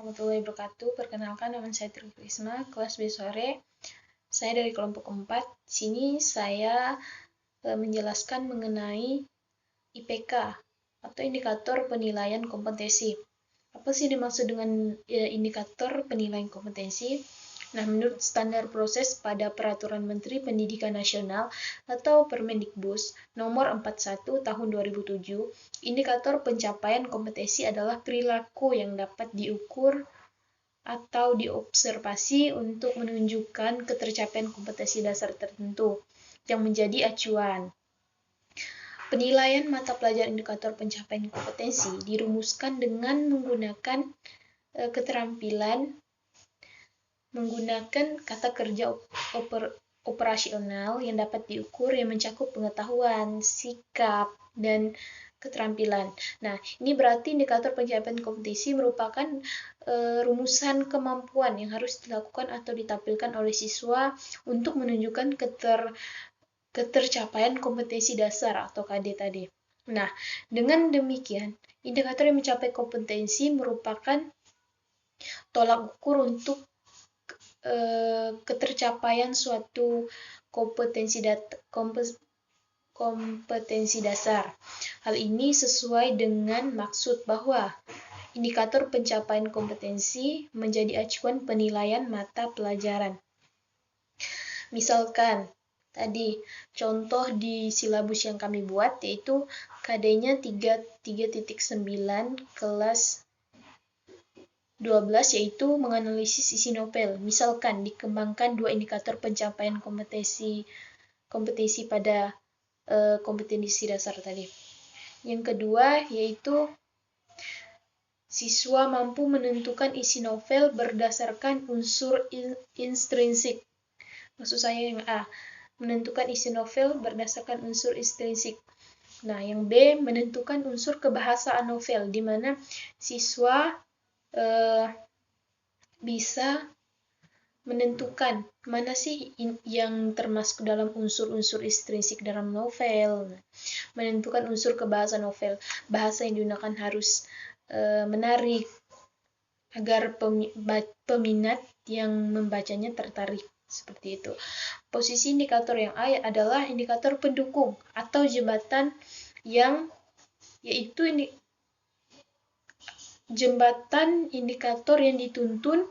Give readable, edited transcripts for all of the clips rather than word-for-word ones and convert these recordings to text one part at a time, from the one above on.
warahmatullahi wabarakatuh. Perkenalkan, nama saya Trisma, kelas B sore. Saya dari kelompok 4. Sini saya menjelaskan mengenai IPK atau indikator penilaian kompetensi. Apa sih dimaksud dengan indikator penilaian kompetensi? Nah, menurut standar proses pada Peraturan Menteri Pendidikan Nasional atau Permendikbud nomor 41 tahun 2007, indikator pencapaian kompetensi adalah perilaku yang dapat diukur atau diobservasi untuk menunjukkan ketercapaian kompetensi dasar tertentu yang menjadi acuan. Penilaian mata pelajaran indikator pencapaian kompetensi dirumuskan dengan menggunakan keterampilan menggunakan kata kerja operasional yang dapat diukur yang mencakup pengetahuan, sikap, dan keterampilan. Nah, ini berarti indikator pencapaian kompetensi merupakan rumusan kemampuan yang harus dilakukan atau ditampilkan oleh siswa untuk menunjukkan ketercapaian kompetensi dasar atau KD tadi. Nah, dengan demikian, indikator yang mencapai kompetensi merupakan tolak ukur untuk ketercapaian suatu kompetensi dasar. Hal ini sesuai dengan maksud bahwa indikator pencapaian kompetensi menjadi acuan penilaian mata pelajaran. Misalkan, tadi contoh di silabus yang kami buat yaitu KD-nya 3.9 kelas 12 yaitu menganalisis isi novel. Misalkan dikembangkan dua indikator pencapaian kompetensi pada kompetensi dasar tadi. Yang kedua yaitu siswa mampu menentukan isi novel berdasarkan unsur intrinsik. Maksud saya yang A, menentukan isi novel berdasarkan unsur intrinsik. Nah, yang B, menentukan unsur kebahasaan novel, di mana siswa bisa menentukan mana sih yang termasuk dalam unsur-unsur intrinsik dalam novel, menentukan unsur kebahasaan novel, bahasa yang digunakan harus menarik agar peminat yang membacanya tertarik, seperti itu. Posisi indikator yang A adalah indikator pendukung atau jembatan yaitu jembatan indikator yang dituntun,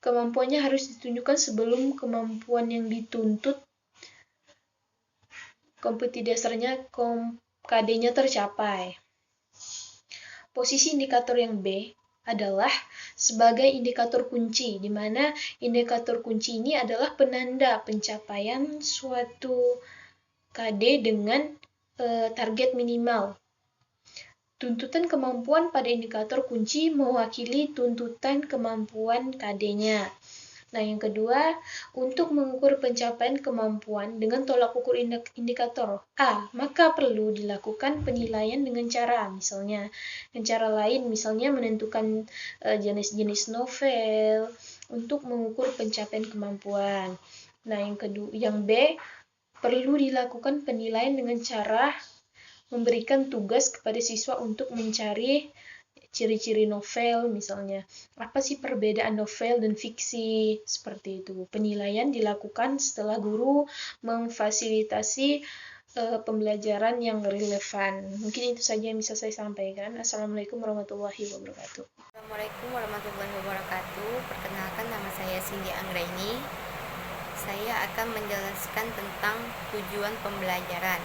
kemampuannya harus ditunjukkan sebelum kemampuan yang dituntut kompetensi dasarnya KD-nya tercapai. Posisi indikator yang B adalah sebagai indikator kunci, di mana indikator kunci ini adalah penanda pencapaian suatu KD dengan target minimal. Tuntutan kemampuan pada indikator kunci mewakili tuntutan kemampuan KD-nya. Nah, yang kedua, untuk mengukur pencapaian kemampuan dengan tolak ukur indikator A, maka perlu dilakukan penilaian dengan cara, misalnya menentukan jenis-jenis novel untuk mengukur pencapaian kemampuan. Nah, yang B, perlu dilakukan penilaian dengan cara memberikan tugas kepada siswa untuk mencari ciri-ciri novel, misalnya apa sih perbedaan novel dan fiksi, seperti itu. Penilaian dilakukan setelah guru memfasilitasi pembelajaran yang relevan. Mungkin itu saja yang bisa saya sampaikan. Assalamualaikum warahmatullahi wabarakatuh. Assalamualaikum warahmatullahi wabarakatuh. Perkenalkan, nama saya Cindy Anggraini. Saya akan menjelaskan tentang tujuan pembelajaran.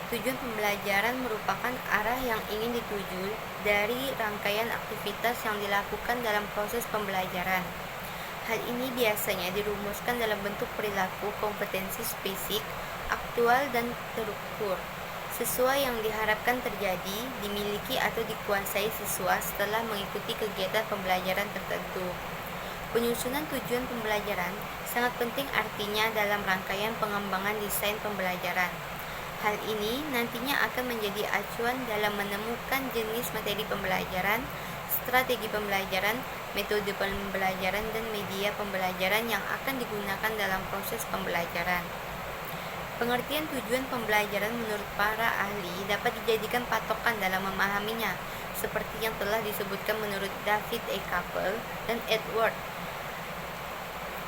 Tujuan pembelajaran merupakan arah yang ingin dituju dari rangkaian aktivitas yang dilakukan dalam proses pembelajaran. Hal ini biasanya dirumuskan dalam bentuk perilaku kompetensi spesifik, aktual, dan terukur, sesuai yang diharapkan terjadi, dimiliki atau dikuasai siswa setelah mengikuti kegiatan pembelajaran tertentu. Penyusunan tujuan pembelajaran sangat penting artinya dalam rangkaian pengembangan desain pembelajaran. Hal ini nantinya akan menjadi acuan dalam menemukan jenis materi pembelajaran, strategi pembelajaran, metode pembelajaran, dan media pembelajaran yang akan digunakan dalam proses pembelajaran. Pengertian tujuan pembelajaran menurut para ahli dapat dijadikan patokan dalam memahaminya, seperti yang telah disebutkan menurut David E. Kapel dan Edward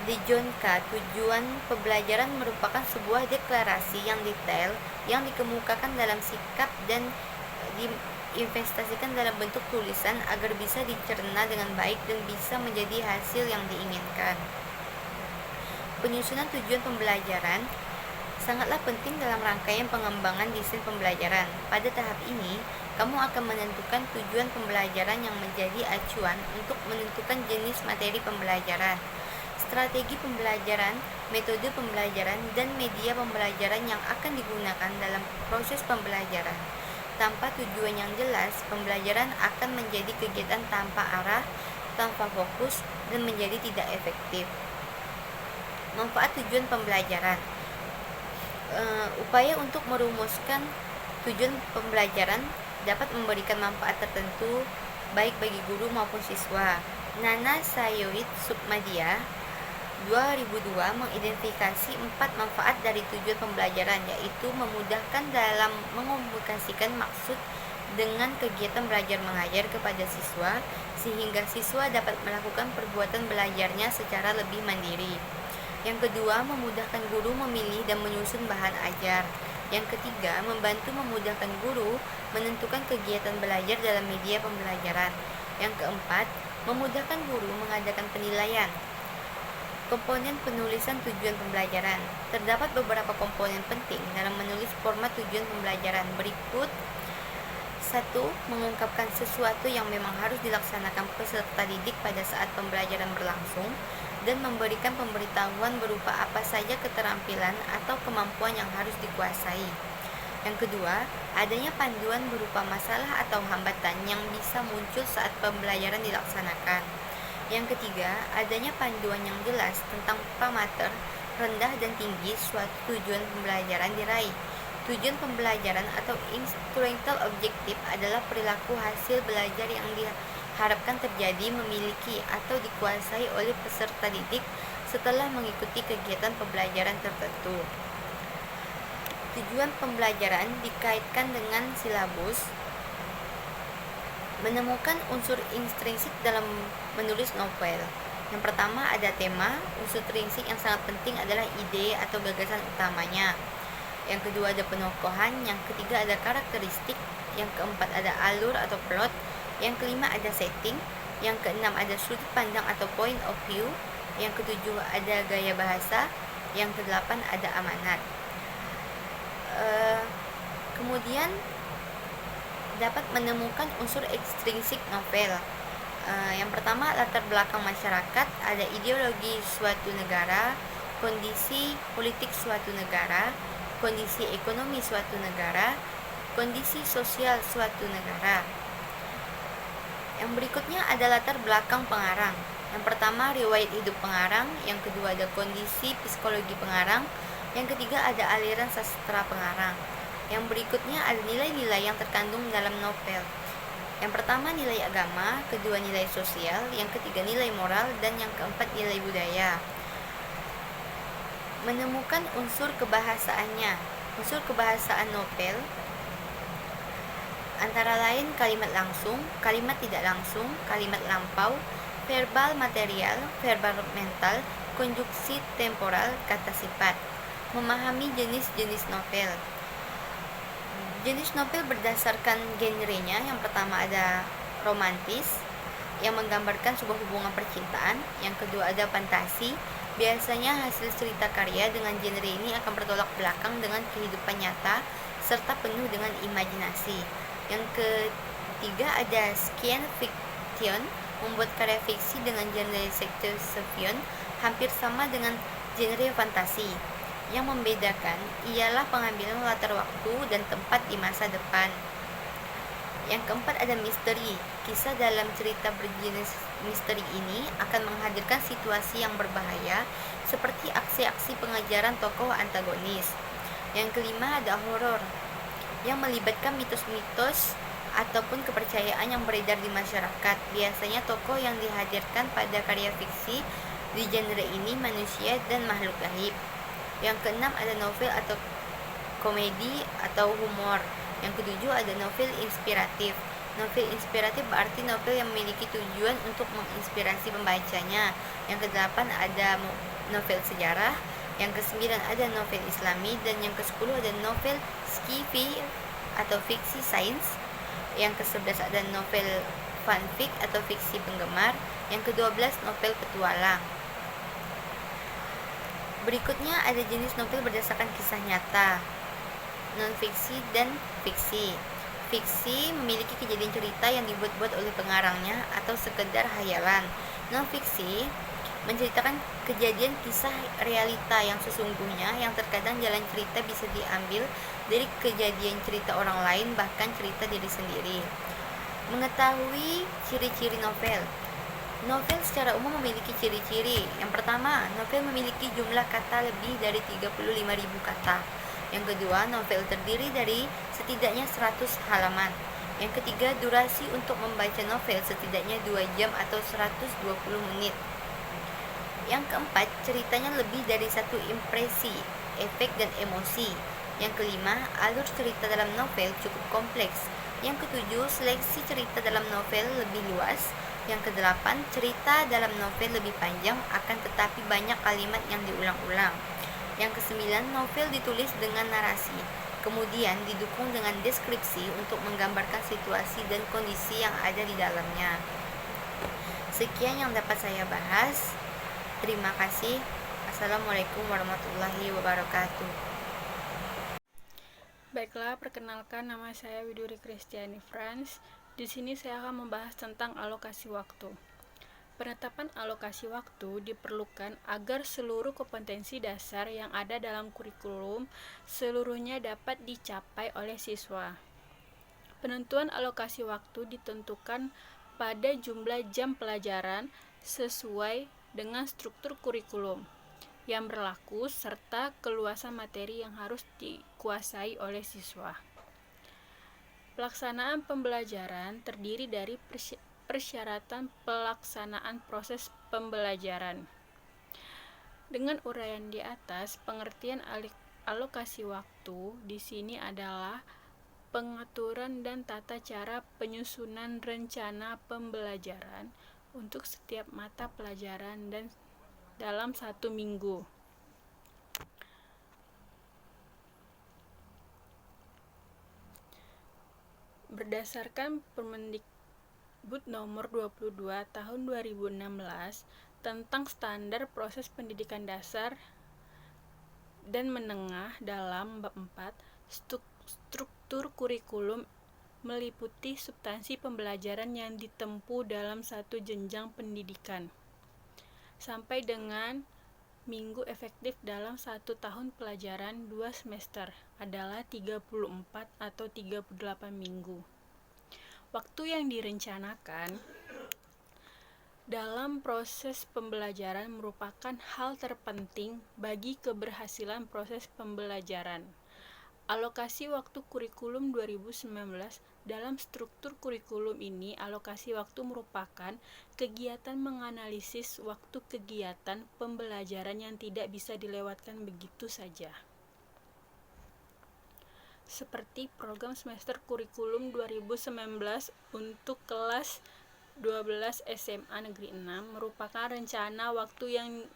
D. Johnka. Tujuan pembelajaran merupakan sebuah deklarasi yang detail yang dikemukakan dalam sikap dan diinvestasikan dalam bentuk tulisan agar bisa dicerna dengan baik dan bisa menjadi hasil yang diinginkan. Penyusunan tujuan pembelajaran sangatlah penting dalam rangkaian pengembangan desain pembelajaran. Pada tahap ini, kamu akan menentukan tujuan pembelajaran yang menjadi acuan untuk menentukan jenis materi pembelajaran, strategi pembelajaran, metode pembelajaran, dan media pembelajaran yang akan digunakan dalam proses pembelajaran. Tanpa tujuan yang jelas, pembelajaran akan menjadi kegiatan tanpa arah, tanpa fokus, dan menjadi tidak efektif. Manfaat tujuan pembelajaran. Upaya untuk merumuskan tujuan pembelajaran dapat memberikan manfaat tertentu baik bagi guru maupun siswa. Nana Sayoid Sukmadia 2002 mengidentifikasi 4 manfaat dari tujuan pembelajaran, yaitu memudahkan dalam mengomunikasikan maksud dengan kegiatan belajar mengajar kepada siswa, sehingga siswa dapat melakukan perbuatan belajarnya secara lebih mandiri. Yang kedua, memudahkan guru memilih dan menyusun bahan ajar. Yang ketiga, membantu memudahkan guru menentukan kegiatan belajar dalam media pembelajaran. Yang keempat, memudahkan guru mengadakan penilaian. Komponen penulisan tujuan pembelajaran. Terdapat beberapa komponen penting dalam menulis format tujuan pembelajaran berikut. 1. Mengungkapkan sesuatu yang memang harus dilaksanakan peserta didik pada saat pembelajaran berlangsung dan memberikan pemberitahuan berupa apa saja keterampilan atau kemampuan yang harus dikuasai. Yang kedua, adanya panduan berupa masalah atau hambatan yang bisa muncul saat pembelajaran dilaksanakan. Yang ketiga, adanya panduan yang jelas tentang parameter rendah dan tinggi suatu tujuan pembelajaran diraih. Tujuan pembelajaran atau instrumental objektif adalah perilaku hasil belajar yang diharapkan terjadi, memiliki, atau dikuasai oleh peserta didik setelah mengikuti kegiatan pembelajaran tertentu. Tujuan pembelajaran dikaitkan dengan silabus. Menemukan unsur intrinsik dalam menulis novel. Yang pertama ada tema. Unsur intrinsik yang sangat penting adalah ide atau gagasan utamanya. Yang kedua ada penokohan. Yang ketiga ada karakteristik. Yang keempat ada alur atau plot. Yang kelima ada setting. Yang keenam ada sudut pandang atau point of view. Yang ketujuh ada gaya bahasa. Yang kedelapan ada amanat. Kemudian dapat menemukan unsur ekstrinsik novel. Yang pertama latar belakang masyarakat, ada ideologi suatu negara, kondisi politik suatu negara, kondisi ekonomi suatu negara, kondisi sosial suatu negara. Yang berikutnya ada latar belakang pengarang. Yang pertama riwayat hidup pengarang, yang kedua ada kondisi psikologi pengarang, yang ketiga ada aliran sastra pengarang. Yang berikutnya ada nilai-nilai yang terkandung dalam novel. Yang pertama nilai agama, kedua nilai sosial, yang ketiga nilai moral, dan yang keempat nilai budaya. Menemukan unsur kebahasaannya. Unsur kebahasaan novel antara lain kalimat langsung, kalimat tidak langsung, kalimat lampau, verbal material, verbal mental, konjuksi temporal, kata sifat. Memahami jenis-jenis novel. Jenis novel berdasarkan genrenya. Yang pertama ada romantis yang menggambarkan sebuah hubungan percintaan. Yang kedua ada fantasi. Biasanya hasil cerita karya dengan genre ini akan bertolak belakang dengan kehidupan nyata serta penuh dengan imajinasi. Yang ketiga ada science fiction, membuat karya fiksi dengan genre science fiction hampir sama dengan genre fantasi. Yang membedakan ialah pengambilan latar waktu dan tempat di masa depan. Yang keempat ada misteri. Kisah dalam cerita berjenis misteri ini akan menghadirkan situasi yang berbahaya seperti aksi-aksi pengejaran tokoh antagonis. Yang kelima ada horor yang melibatkan mitos-mitos ataupun kepercayaan yang beredar di masyarakat. Biasanya tokoh yang dihadirkan pada karya fiksi di genre ini manusia dan makhluk gaib. Yang keenam ada novel atau komedi atau humor. Yang ketujuh ada novel inspiratif. Novel inspiratif berarti novel yang memiliki tujuan untuk menginspirasi pembacanya. Yang ke-8 ada novel sejarah. Yang ke-9 ada novel islami. Dan yang ke-10 ada novel sci-fi atau fiksi sains. Yang ke-11 ada novel fanfic atau fiksi penggemar. Yang ke-12 novel petualang. Berikutnya ada jenis novel berdasarkan kisah nyata, non-fiksi dan fiksi. Fiksi memiliki kejadian cerita yang dibuat-buat oleh pengarangnya atau sekedar hayalan. Non-fiksi menceritakan kejadian kisah realita yang sesungguhnya, yang terkadang jalan cerita bisa diambil dari kejadian cerita orang lain, bahkan cerita diri sendiri. Mengetahui ciri-ciri novel. Novel secara umum memiliki ciri-ciri. Yang pertama, novel memiliki jumlah kata lebih dari 35.000 kata. Yang kedua, novel terdiri dari setidaknya 100 halaman. Yang ketiga, durasi untuk membaca novel setidaknya 2 jam atau 120 menit. Yang keempat, ceritanya lebih dari satu impresi, efek, dan emosi. Yang kelima, alur cerita dalam novel cukup kompleks. Yang ketujuh, seleksi cerita dalam novel lebih luas. Yang kedelapan, cerita dalam novel lebih panjang akan tetapi banyak kalimat yang diulang-ulang. Yang kesembilan, novel ditulis dengan narasi, kemudian didukung dengan deskripsi untuk menggambarkan situasi dan kondisi yang ada di dalamnya. Sekian yang dapat saya bahas. Terima kasih. Assalamualaikum warahmatullahi wabarakatuh. Baiklah, perkenalkan, nama saya Widuri Kristiani Frans. Di sini saya akan membahas tentang alokasi waktu. Penetapan alokasi waktu diperlukan agar seluruh kompetensi dasar yang ada dalam kurikulum seluruhnya dapat dicapai oleh siswa. Penentuan alokasi waktu ditentukan pada jumlah jam pelajaran sesuai dengan struktur kurikulum yang berlaku serta keluasan materi yang harus dikuasai oleh siswa. Pelaksanaan pembelajaran terdiri dari persyaratan pelaksanaan proses pembelajaran. Dengan uraian di atas, pengertian alokasi waktu di sini adalah pengaturan dan tata cara penyusunan rencana pembelajaran untuk setiap mata pelajaran dan dalam 1 minggu. Berdasarkan Permendikbud nomor 22 tahun 2016 tentang standar proses pendidikan dasar dan menengah dalam bab 4, struktur kurikulum meliputi substansi pembelajaran yang ditempuh dalam satu jenjang pendidikan sampai dengan minggu efektif dalam 1 tahun pelajaran 2 semester adalah 34 atau 38 minggu. Waktu yang direncanakan dalam proses pembelajaran merupakan hal terpenting bagi keberhasilan proses pembelajaran. Alokasi waktu kurikulum 2019 dalam struktur kurikulum ini, alokasi waktu merupakan kegiatan menganalisis waktu kegiatan pembelajaran yang tidak bisa dilewatkan begitu saja. Seperti program semester kurikulum 2019 untuk kelas 12 SMA Negeri 6 merupakan rencana waktu yang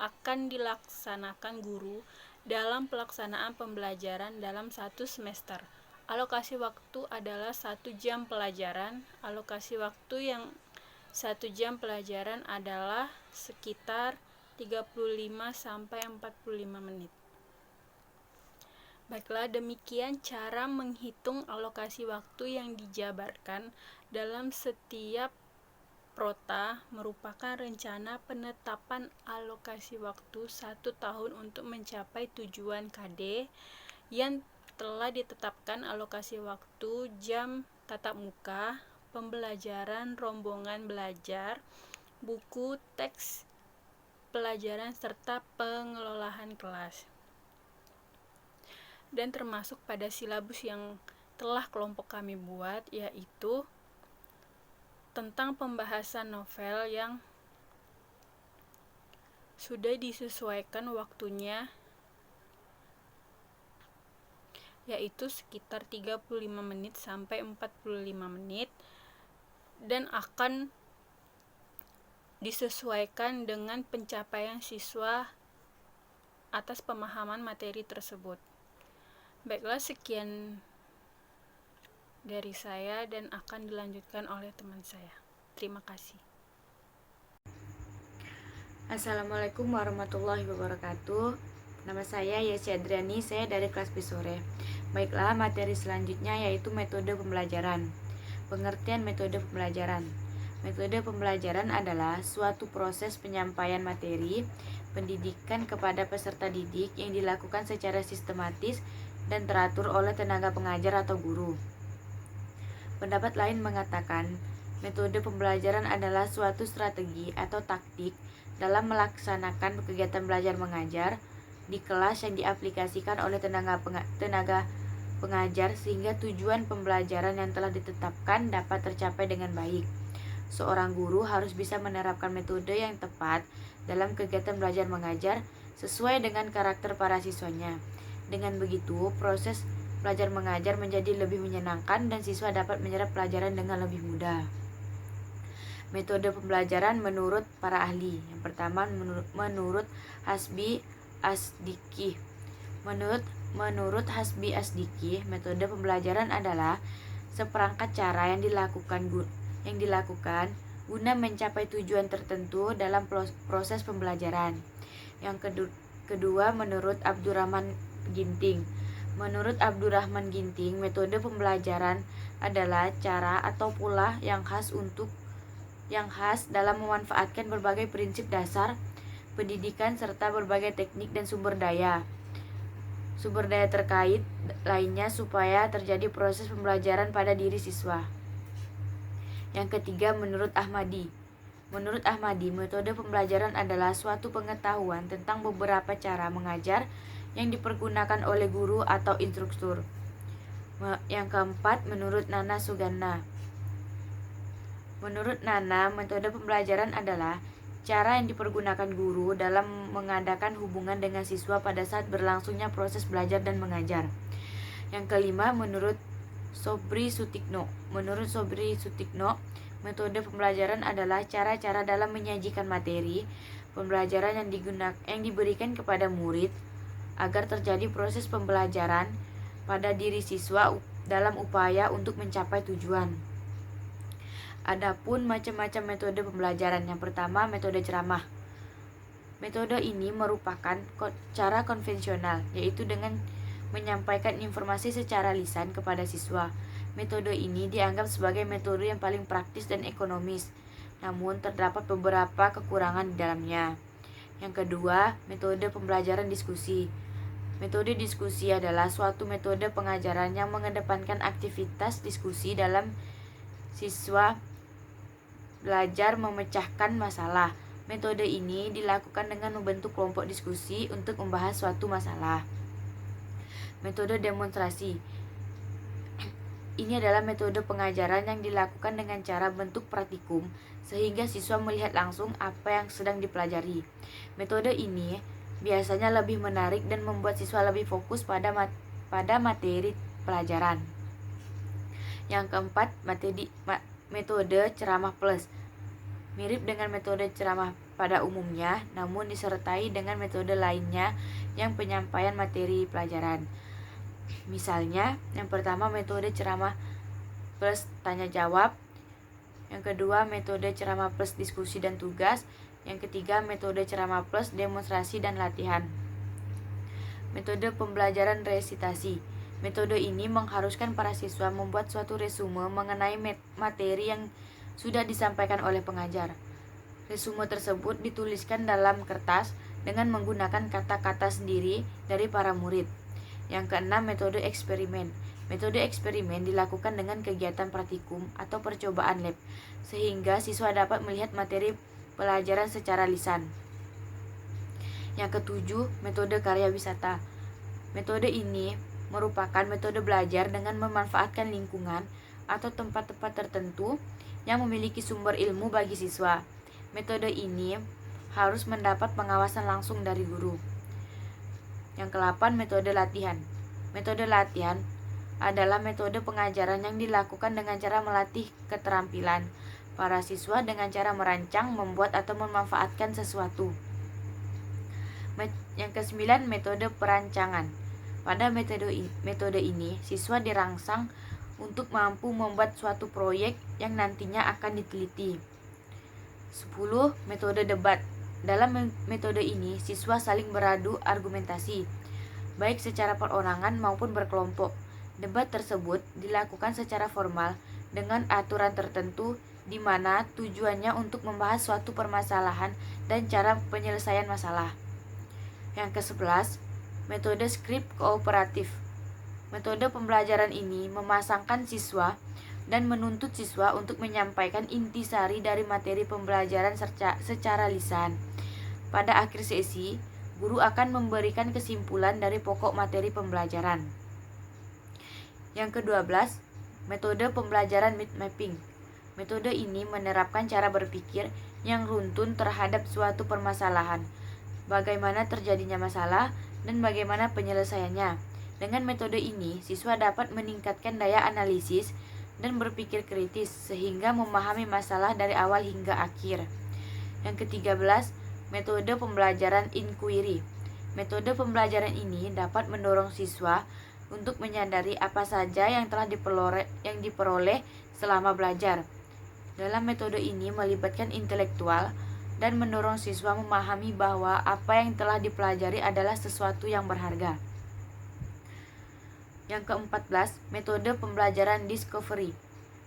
akan dilaksanakan guru dalam pelaksanaan pembelajaran dalam 1 semester. Alokasi waktu adalah 1 jam pelajaran. Alokasi waktu yang 1 jam pelajaran adalah sekitar 35-45 menit. Baiklah, demikian cara menghitung alokasi waktu yang dijabarkan dalam setiap prota merupakan rencana penetapan alokasi waktu 1 tahun untuk mencapai tujuan KD yang telah ditetapkan. Alokasi waktu jam tatap muka, pembelajaran rombongan belajar, buku, teks pelajaran, serta pengelolaan kelas. Dan termasuk pada silabus yang telah kelompok kami buat, yaitu tentang pembahasan novel yang sudah disesuaikan waktunya yaitu sekitar 35 menit sampai 45 menit, dan akan disesuaikan dengan pencapaian siswa atas pemahaman materi tersebut. Baiklah, sekian dari saya dan akan dilanjutkan oleh teman saya. Terima kasih. Assalamualaikum warahmatullahi wabarakatuh. Nama saya Yesi Adriani, saya dari kelas B sore. Baiklah, materi selanjutnya yaitu metode pembelajaran. Pengertian metode pembelajaran. Metode pembelajaran adalah suatu proses penyampaian materi pendidikan kepada peserta didik yang dilakukan secara sistematis dan teratur oleh tenaga pengajar atau guru. Pendapat lain mengatakan, metode pembelajaran adalah suatu strategi atau taktik dalam melaksanakan kegiatan belajar mengajar di kelas yang diaplikasikan oleh tenaga pengajar sehingga tujuan pembelajaran yang telah ditetapkan dapat tercapai dengan baik. Seorang guru harus bisa menerapkan metode yang tepat dalam kegiatan belajar mengajar sesuai dengan karakter para siswanya. Dengan begitu, proses belajar mengajar menjadi lebih menyenangkan dan siswa dapat menyerap pelajaran dengan lebih mudah. Metode pembelajaran menurut para ahli. Yang pertama, menurut Hasbi Asdiki. Menurut Hasbi Asdiki, metode pembelajaran adalah seperangkat cara yang dilakukan guna mencapai tujuan tertentu dalam proses pembelajaran. Yang kedua, menurut Abdurrahman Ginting. Menurut Abdurrahman Ginting, metode pembelajaran adalah cara atau pola yang khas dalam memanfaatkan berbagai prinsip dasar pendidikan serta berbagai teknik dan sumber daya terkait lainnya supaya terjadi proses pembelajaran pada diri siswa. Yang ketiga, menurut Ahmadi. Menurut Ahmadi, metode pembelajaran adalah suatu pengetahuan tentang beberapa cara mengajar yang dipergunakan oleh guru atau instruktur. Yang keempat, menurut Nana Sugana. Menurut Nana, metode pembelajaran adalah cara yang dipergunakan guru dalam mengadakan hubungan dengan siswa pada saat berlangsungnya proses belajar dan mengajar. Yang kelima, menurut Sobri Sutikno. Menurut Sobri Sutikno, metode pembelajaran adalah cara-cara dalam menyajikan materi pembelajaran yang diberikan kepada murid agar terjadi proses pembelajaran pada diri siswa dalam upaya untuk mencapai tujuan. Adapun macam-macam metode pembelajaran. Yang pertama, metode ceramah. Metode ini merupakan cara konvensional, yaitu dengan menyampaikan informasi secara lisan kepada siswa. Metode ini dianggap sebagai metode yang paling praktis dan ekonomis, namun terdapat beberapa kekurangan di dalamnya. Yang kedua, metode pembelajaran diskusi. Metode diskusi adalah suatu metode pengajaran yang mengedepankan aktivitas diskusi dalam siswa belajar memecahkan masalah. Metode ini dilakukan dengan membentuk kelompok diskusi untuk membahas suatu masalah. Metode demonstrasi. Ini adalah metode pengajaran yang dilakukan dengan cara bentuk praktikum sehingga siswa melihat langsung apa yang sedang dipelajari. Metode ini biasanya lebih menarik dan membuat siswa lebih fokus pada materi pelajaran. Yang keempat, metode ceramah plus. Mirip dengan metode ceramah pada umumnya, namun disertai dengan metode lainnya yang penyampaian materi pelajaran. Misalnya, yang pertama metode ceramah plus tanya jawab. Yang kedua, metode ceramah plus diskusi dan tugas. Yang ketiga, metode ceramah plus demonstrasi dan latihan. Metode pembelajaran resitasi. Metode ini mengharuskan para siswa membuat suatu resume mengenai materi yang sudah disampaikan oleh pengajar. Resume tersebut dituliskan dalam kertas dengan menggunakan kata-kata sendiri dari para murid. Yang keenam, metode eksperimen. Metode eksperimen dilakukan dengan kegiatan praktikum atau percobaan lab, sehingga siswa dapat melihat materi pelajaran secara lisan. Yang ketujuh, metode karya wisata. Metode ini merupakan metode belajar dengan memanfaatkan lingkungan atau tempat-tempat tertentu yang memiliki sumber ilmu bagi siswa. Metode ini harus mendapat pengawasan langsung dari guru. Yang ke-8, metode latihan. Metode latihan adalah metode pengajaran yang dilakukan dengan cara melatih keterampilan para siswa dengan cara merancang, membuat, atau memanfaatkan sesuatu. Yang ke-9, metode perancangan. Pada metode ini, siswa dirangsang untuk mampu membuat suatu proyek yang nantinya akan diteliti. 10. Metode debat. Dalam metode ini, siswa saling beradu argumentasi, baik secara perorangan maupun berkelompok. Debat tersebut dilakukan secara formal dengan aturan tertentu di mana tujuannya untuk membahas suatu permasalahan dan cara penyelesaian masalah. Yang ke-11, metode skrip kooperatif. Metode pembelajaran ini memasangkan siswa dan menuntut siswa untuk menyampaikan intisari dari materi pembelajaran secara lisan. Pada akhir sesi, guru akan memberikan kesimpulan dari pokok materi pembelajaran. Yang ke-12, metode pembelajaran mind mapping. Metode ini menerapkan cara berpikir yang runtun terhadap suatu permasalahan, bagaimana terjadinya masalah, dan bagaimana penyelesaiannya. Dengan metode ini, siswa dapat meningkatkan daya analisis dan berpikir kritis sehingga memahami masalah dari awal hingga akhir. Yang ke-13, metode pembelajaran inquiry. Metode pembelajaran ini dapat mendorong siswa untuk menyadari apa saja yang telah diperoleh selama belajar. Dalam metode ini melibatkan intelektual dan mendorong siswa memahami bahwa apa yang telah dipelajari adalah sesuatu yang berharga. Yang ke-14, metode pembelajaran discovery.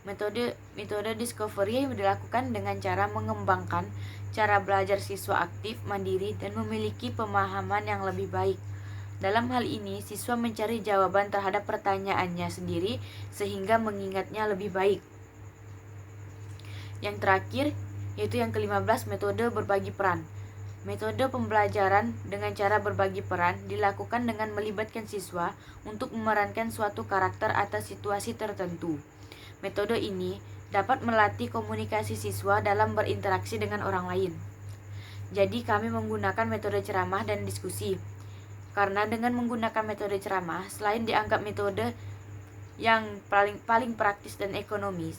Metode discovery dilakukan dengan cara mengembangkan cara belajar siswa aktif, mandiri, dan memiliki pemahaman yang lebih baik. Dalam hal ini, siswa mencari jawaban terhadap pertanyaannya sendiri sehingga mengingatnya lebih baik. Yang terakhir, yaitu yang ke-15, metode berbagi peran. Metode pembelajaran dengan cara berbagi peran dilakukan dengan melibatkan siswa untuk memerankan suatu karakter atas situasi tertentu. Metode ini dapat melatih komunikasi siswa dalam berinteraksi dengan orang lain. Jadi kami menggunakan metode ceramah dan diskusi. Karena dengan menggunakan metode ceramah, selain dianggap metode yang paling praktis dan ekonomis,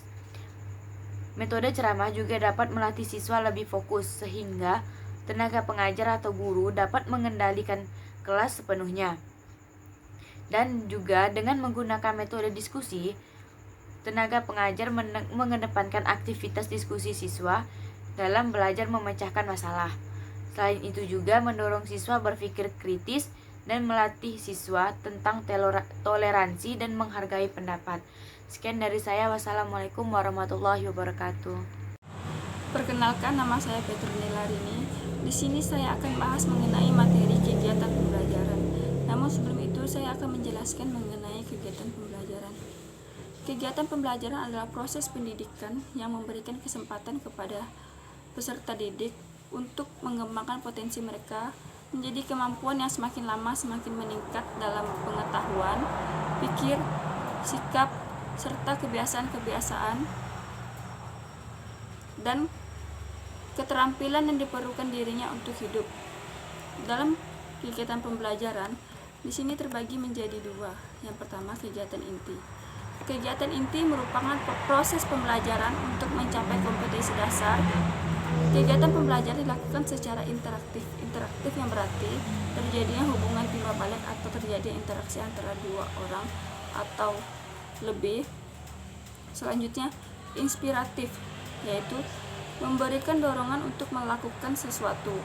metode ceramah juga dapat melatih siswa lebih fokus sehingga tenaga pengajar atau guru dapat mengendalikan kelas sepenuhnya. Dan juga dengan menggunakan metode diskusi, tenaga pengajar mengedepankan aktivitas diskusi siswa dalam belajar memecahkan masalah. Selain itu juga mendorong siswa berpikir kritis dan melatih siswa tentang toleransi dan menghargai pendapat. Sekian dari saya. Wassalamualaikum warahmatullahi wabarakatuh. Perkenalkan, nama saya Petronella Rini. Di sini saya akan bahas mengenai materi kegiatan pembelajaran. Namun sebelum itu saya akan menjelaskan mengenai kegiatan pembelajaran. Kegiatan pembelajaran adalah proses pendidikan yang memberikan kesempatan kepada peserta didik untuk mengembangkan potensi mereka menjadi kemampuan yang semakin lama semakin meningkat dalam pengetahuan, pikir, sikap, serta kebiasaan-kebiasaan dan keterampilan yang diperlukan dirinya untuk hidup. Dalam kegiatan pembelajaran, di sini terbagi menjadi dua. Yang pertama, kegiatan inti. Kegiatan inti merupakan proses pembelajaran untuk mencapai kompetensi dasar. Kegiatan pembelajaran dilakukan secara interaktif. Interaktif yang berarti terjadinya hubungan timbal balik atau terjadi interaksi antara dua orang atau lebih. Selanjutnya, inspiratif, yaitu memberikan dorongan untuk melakukan sesuatu.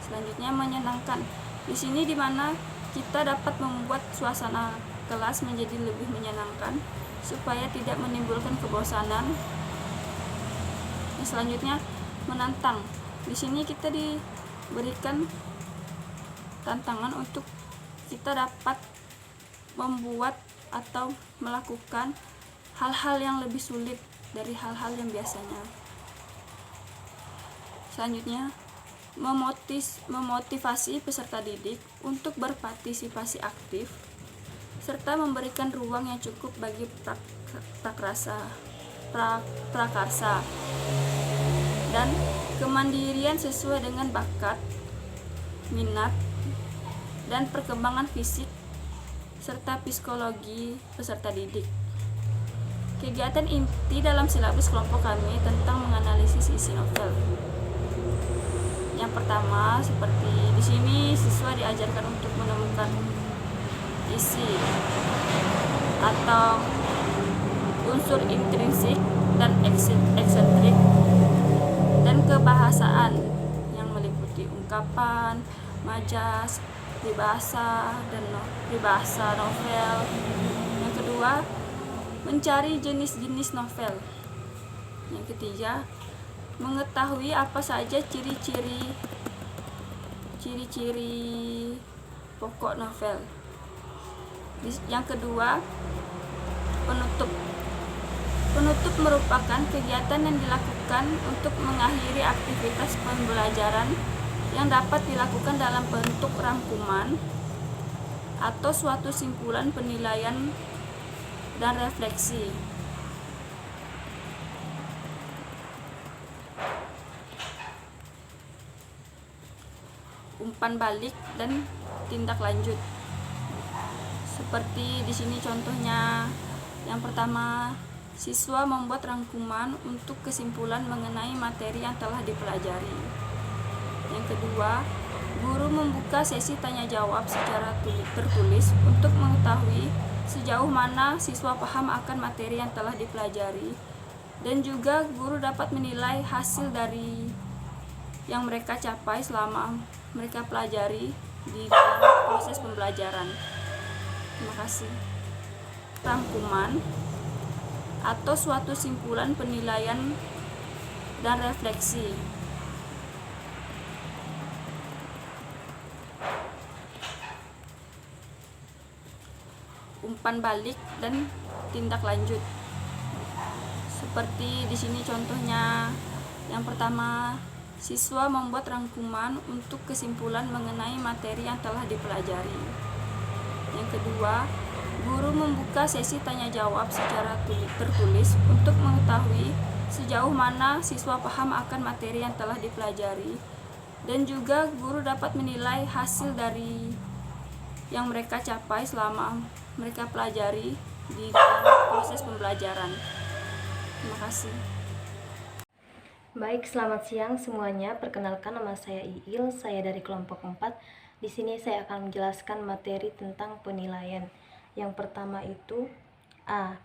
Selanjutnya, menyenangkan. Di sini di mana kita dapat membuat suasana kelas menjadi lebih menyenangkan supaya tidak menimbulkan kebosanan. Selanjutnya, menantang. Di sini kita diberikan tantangan untuk kita dapat membuat atau melakukan hal-hal yang lebih sulit dari hal-hal yang biasanya. Selanjutnya, memotivasi peserta didik untuk berpartisipasi aktif serta memberikan ruang yang cukup bagi prakarsa dan kemandirian sesuai dengan bakat, minat, dan perkembangan fisik serta psikologi peserta didik. Kegiatan inti dalam silabus kelompok kami tentang menganalisis isi novel. Yang pertama, seperti di sini siswa diajarkan untuk menemukan isi atau unsur intrinsik dan eksentrik dan kebahasaan yang meliputi ungkapan, majas, peribahasa novel. Yang kedua, mencari jenis-jenis novel. Yang ketiga, mengetahui apa saja ciri-ciri pokok novel. Yang kedua, penutup. Penutup merupakan kegiatan yang dilakukan untuk mengakhiri aktivitas pembelajaran yang dapat dilakukan dalam bentuk rangkuman atau suatu simpulan penilaian dan refleksi. Umpan balik dan tindak lanjut. Seperti di sini contohnya, yang pertama, siswa membuat rangkuman untuk kesimpulan mengenai materi yang telah dipelajari. Yang kedua, guru membuka sesi tanya jawab secara tertulis untuk mengetahui sejauh mana siswa paham akan materi yang telah dipelajari, dan juga guru dapat menilai hasil dari yang mereka capai selama mereka pelajari di dalam proses pembelajaran. Terima kasih. Rangkuman atau suatu simpulan penilaian dan refleksi. Umpan balik dan tindak lanjut. Seperti di sini contohnya, yang pertama, siswa membuat rangkuman untuk kesimpulan mengenai materi yang telah dipelajari. Yang kedua, guru membuka sesi tanya jawab secara tertulis untuk mengetahui sejauh mana siswa paham akan materi yang telah dipelajari, dan juga guru dapat menilai hasil dari yang mereka capai selama mereka pelajari di dalam proses pembelajaran. Terima kasih. Baik, selamat siang semuanya. Perkenalkan, nama saya Iil, saya dari kelompok 4. Di sini saya akan menjelaskan materi tentang penilaian. Yang pertama itu A.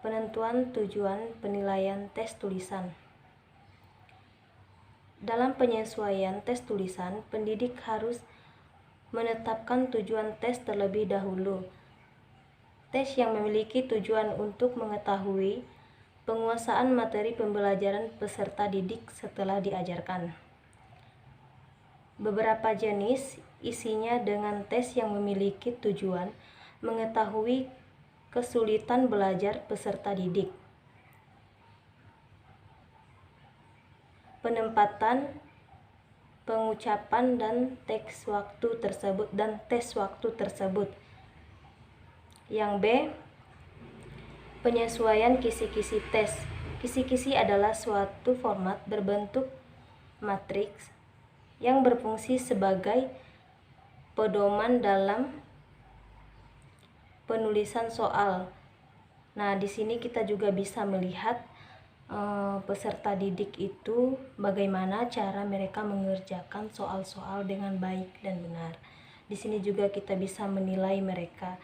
Penentuan tujuan penilaian tes tulisan. Dalam penyesuaian tes tulisan, pendidik harus menetapkan tujuan tes terlebih dahulu. Tes yang memiliki tujuan untuk mengetahui penguasaan materi pembelajaran peserta didik setelah diajarkan. Beberapa jenis isinya dengan tes yang memiliki tujuan mengetahui kesulitan belajar peserta didik. Penempatan, pengucapan dan tes waktu tersebut. Yang B, penyesuaian kisi-kisi tes. Kisi-kisi adalah suatu format berbentuk matriks yang berfungsi sebagai pedoman dalam penulisan soal. Nah, di sini kita juga bisa melihat peserta didik itu bagaimana cara mereka mengerjakan soal-soal dengan baik dan benar. Di sini juga kita bisa menilai mereka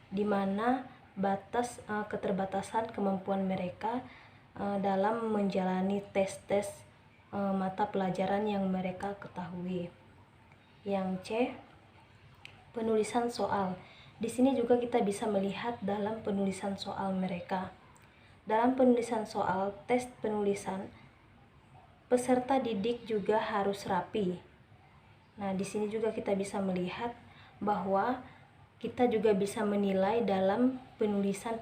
di mana batas keterbatasan kemampuan mereka dalam menjalani tes-tes mata pelajaran yang mereka ketahui. Yang C, penulisan soal. Di sini juga kita bisa melihat dalam penulisan soal mereka. Dalam penulisan soal tes penulisan, peserta didik juga harus rapi. Nah, di sini juga kita bisa melihat bahwa kita juga bisa menilai dalam penulisan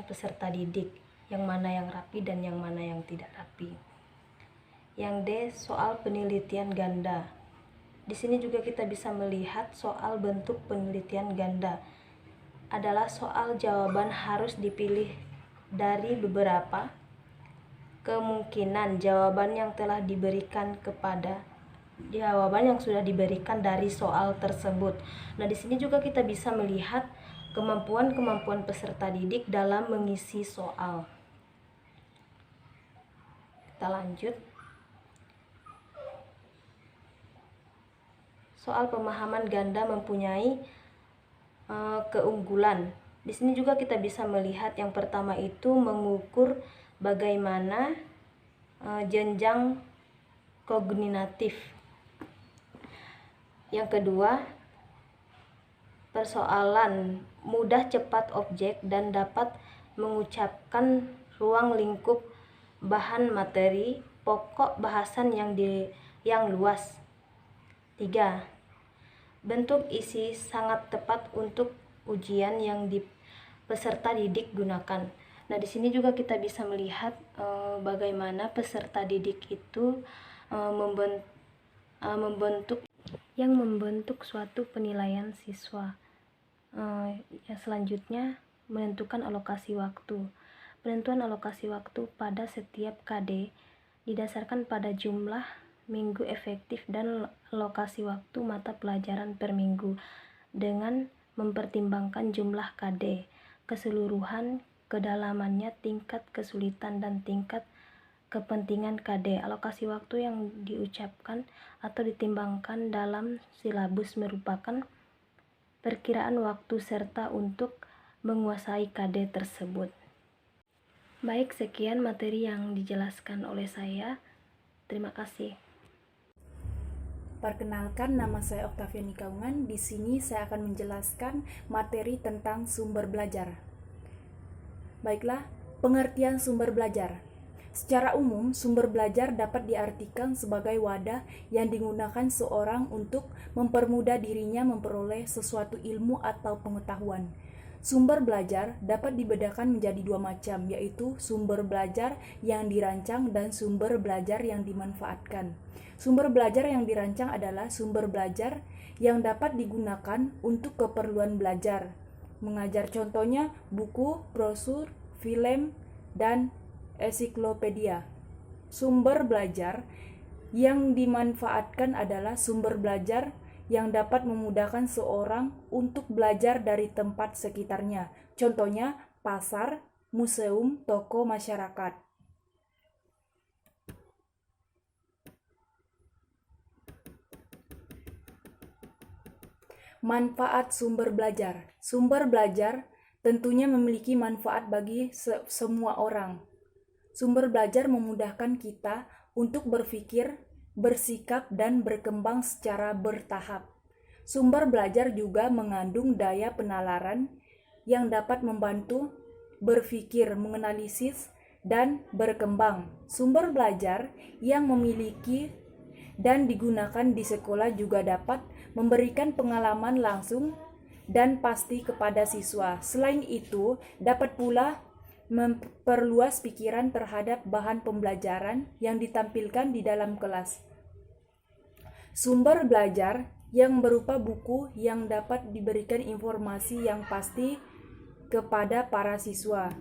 peserta didik, yang mana yang rapi dan yang mana yang tidak rapi. Yang D, soal penelitian ganda. Di sini juga kita bisa melihat soal bentuk penelitian ganda. Adalah soal jawaban harus dipilih dari beberapa kemungkinan jawaban yang telah diberikan kepada jawaban yang sudah diberikan dari soal tersebut. Nah, di sini juga kita bisa melihat kemampuan-kemampuan peserta didik dalam mengisi soal. Kita lanjut. Soal pemahaman ganda mempunyai keunggulan. Di sini juga kita bisa melihat yang pertama itu mengukur bagaimana jenjang kognitif. Yang kedua, persoalan mudah cepat objek dan dapat mengucapkan ruang lingkup bahan materi pokok bahasan yang luas. 3. Bentuk isi sangat tepat untuk ujian yang peserta didik gunakan. Nah, di sini juga kita bisa melihat bagaimana peserta didik itu membentuk suatu penilaian siswa. Yang selanjutnya, menentukan alokasi waktu. Penentuan alokasi waktu pada setiap KD didasarkan pada jumlah minggu efektif dan alokasi waktu mata pelajaran per minggu dengan mempertimbangkan jumlah KD, keseluruhan, kedalamannya, tingkat kesulitan, dan tingkat kepentingan KD. Alokasi waktu yang diucapkan atau ditimbangkan dalam silabus merupakan perkiraan waktu serta untuk menguasai KD tersebut. Baik, sekian materi yang dijelaskan oleh saya. Terima kasih. Perkenalkan, nama saya Oktaviani Kaungan. Di sini saya akan menjelaskan materi tentang sumber belajar. Baiklah, pengertian sumber belajar. Secara umum, sumber belajar dapat diartikan sebagai wadah yang digunakan seorang untuk mempermudah dirinya memperoleh sesuatu ilmu atau pengetahuan. Sumber belajar dapat dibedakan menjadi dua macam, yaitu sumber belajar yang dirancang dan sumber belajar yang dimanfaatkan. Sumber belajar yang dirancang adalah sumber belajar yang dapat digunakan untuk keperluan belajar, mengajar, contohnya buku, brosur, film, dan ensiklopedia. Sumber belajar yang dimanfaatkan adalah sumber belajar yang dapat memudahkan seorang untuk belajar dari tempat sekitarnya. Contohnya pasar, museum, toko masyarakat. Manfaat sumber belajar. Sumber belajar tentunya memiliki manfaat bagi semua orang. Sumber belajar memudahkan kita untuk berpikir, bersikap, dan berkembang secara bertahap. Sumber belajar juga mengandung daya penalaran yang dapat membantu berpikir, menganalisis, dan berkembang. Sumber belajar yang memiliki dan digunakan di sekolah juga dapat memberikan pengalaman langsung dan pasti kepada siswa. Selain itu, dapat pula memperluas pikiran terhadap bahan pembelajaran yang ditampilkan di dalam kelas. Sumber belajar yang berupa buku yang dapat diberikan informasi yang pasti kepada para siswa.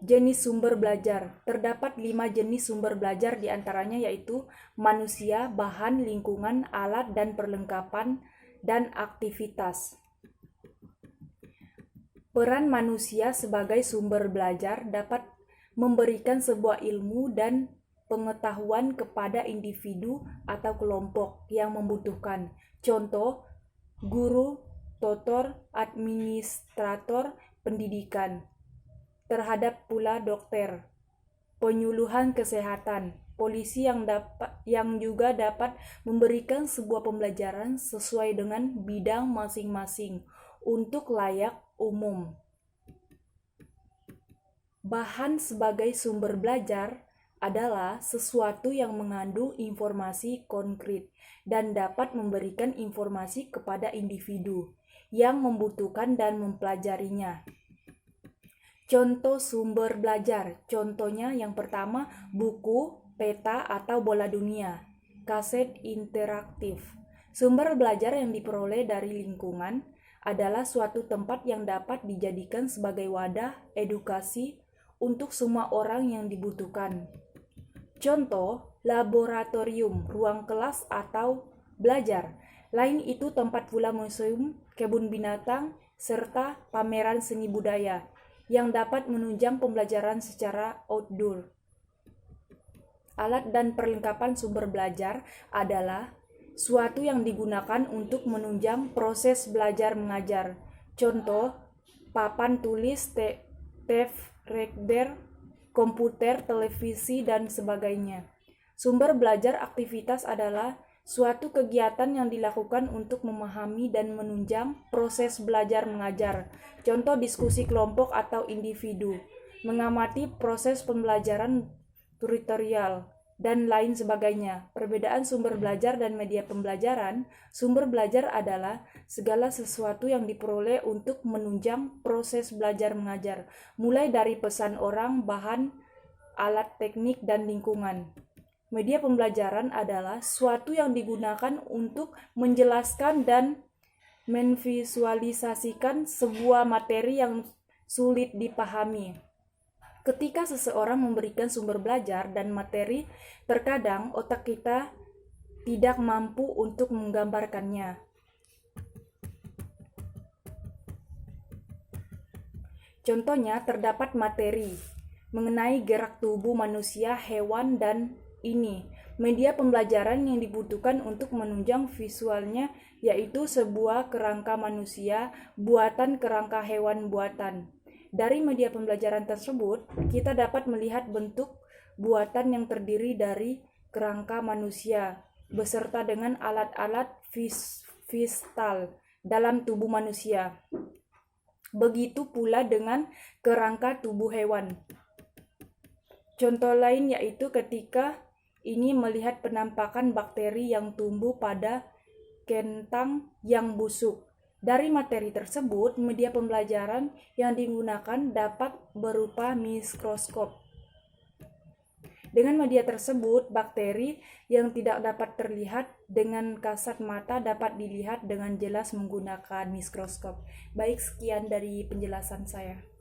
Jenis sumber belajar. Terdapat 5 jenis sumber belajar, diantaranya yaitu manusia, bahan, lingkungan, alat dan perlengkapan, dan aktivitas. Peran manusia sebagai sumber belajar dapat memberikan sebuah ilmu dan pengetahuan kepada individu atau kelompok yang membutuhkan. Contoh, guru, tutor, administrator pendidikan. Terhadap pula dokter, penyuluhan kesehatan, polisi yang juga dapat memberikan sebuah pembelajaran sesuai dengan bidang masing-masing untuk layak umum. Bahan sebagai sumber belajar adalah sesuatu yang mengandung informasi konkret dan dapat memberikan informasi kepada individu yang membutuhkan dan mempelajarinya. Contoh sumber belajar, contohnya yang pertama buku, peta atau bola dunia, kaset interaktif. Sumber belajar yang diperoleh dari lingkungan adalah suatu tempat yang dapat dijadikan sebagai wadah edukasi untuk semua orang yang dibutuhkan. Contoh, laboratorium, ruang kelas atau belajar. Lain itu tempat pula museum, kebun binatang, serta pameran seni budaya yang dapat menunjang pembelajaran secara outdoor. Alat dan perlengkapan sumber belajar adalah suatu yang digunakan untuk menunjang proses belajar mengajar. Contoh, papan tulis, tape recorder, komputer, televisi, dan sebagainya. Sumber belajar aktivitas adalah suatu kegiatan yang dilakukan untuk memahami dan menunjang proses belajar mengajar. Contoh diskusi kelompok atau individu, mengamati proses pembelajaran tutorial, dan lain sebagainya. Perbedaan sumber belajar dan media pembelajaran. Sumber belajar adalah segala sesuatu yang diperoleh untuk menunjang proses belajar mengajar, mulai dari pesan orang, bahan, alat teknik, dan lingkungan. Media pembelajaran adalah suatu yang digunakan untuk menjelaskan dan memvisualisasikan sebuah materi yang sulit dipahami. Ketika seseorang memberikan sumber belajar dan materi, terkadang otak kita tidak mampu untuk menggambarkannya. Contohnya, terdapat materi mengenai gerak tubuh manusia, hewan, dan ini. Media pembelajaran yang dibutuhkan untuk menunjang visualnya yaitu sebuah kerangka manusia, buatan kerangka hewan buatan. Dari media pembelajaran tersebut, kita dapat melihat bentuk buatan yang terdiri dari kerangka manusia, beserta dengan alat-alat vital dalam tubuh manusia. Begitu pula dengan kerangka tubuh hewan. Contoh lain yaitu ketika ini melihat penampakan bakteri yang tumbuh pada kentang yang busuk. Dari materi tersebut, media pembelajaran yang digunakan dapat berupa mikroskop. Dengan media tersebut, bakteri yang tidak dapat terlihat dengan kasat mata dapat dilihat dengan jelas menggunakan mikroskop. Baik, sekian dari penjelasan saya.